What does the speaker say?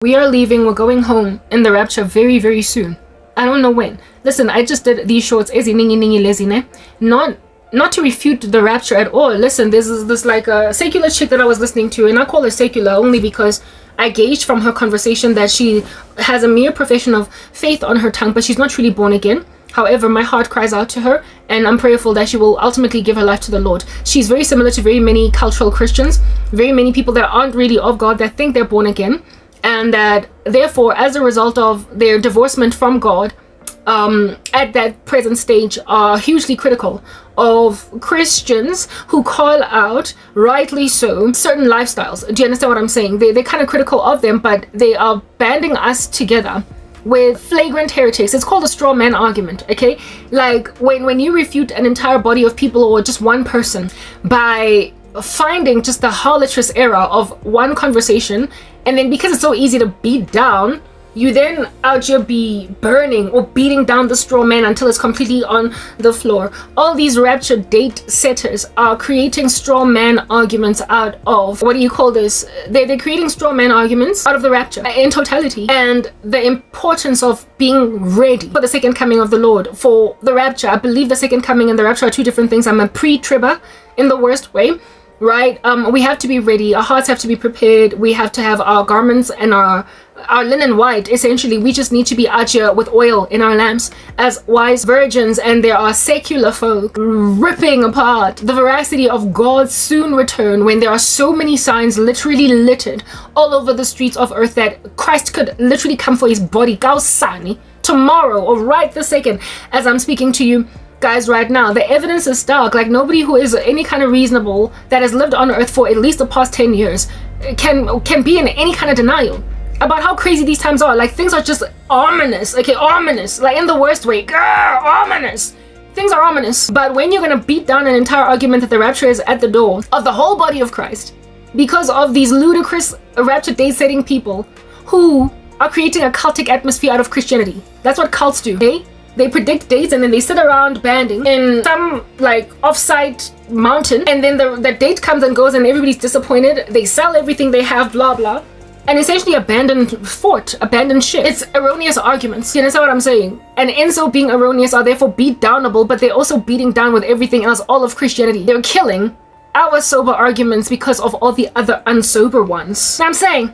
We are leaving, we're going home in the rapture very, very soon. I don't know when. Listen, I just did these shorts, not to refute the rapture at all. Listen, this like a secular chick that I was listening to, and I call her secular only because I gauged from her conversation that she has a mere profession of faith on her tongue, but she's not truly born again. However, my heart cries out to her, and I'm prayerful that she will ultimately give her life to the Lord. She's very similar to very many cultural Christians, very many people that aren't really of God that think they're born again, and that therefore, as a result of their divorcement from God, at that present stage, are hugely critical of Christians who call out, rightly so, certain lifestyles. Do you understand what I'm saying? They're kind of critical of them, but they are banding us together with flagrant heretics. It's called a straw man argument, okay? Like when you refute an entire body of people or just one person by finding just the harlotrous error of one conversation, and then because it's so easy to beat down, you then out here be burning or beating down the straw man until it's completely on the floor. All these rapture date setters are creating straw man arguments out of, what do you call this? They're creating straw man arguments out of the rapture in totality, and the importance of being ready for the second coming of the Lord. For the rapture, I believe the second coming and the rapture are two different things. I'm a pre-tribber in the worst way. Right? We have to be ready. Our hearts have to be prepared. We have to have our garments and our linen white. Essentially, we just need to be out here with oil in our lamps as wise virgins. And there are secular folk ripping apart the veracity of God's soon return when there are so many signs literally littered all over the streets of earth that Christ could literally come for his body Gausani tomorrow or right this second as I'm speaking to you guys right now. The evidence is stark. Like, nobody who is any kind of reasonable that has lived on earth for at least the past 10 years can be in any kind of denial about how crazy these times are. Like, things are just ominous. Okay, ominous, like in the worst way. Grr, ominous. Things are ominous. But when you're gonna beat down an entire argument that the rapture is at the door of the whole body of Christ because of these ludicrous rapture date setting people who are creating a cultic atmosphere out of Christianity. That's what cults do, okay? They predict dates and then they sit around banding in some like off-site mountain, and then the date comes and goes and everybody's disappointed. They sell everything they have, blah blah, and essentially abandoned ship. It's erroneous arguments. You understand what I'm saying? And in so being erroneous are therefore beat downable, but they're also beating down with everything else, all of Christianity. They're killing our sober arguments because of all the other unsober ones. And I'm saying,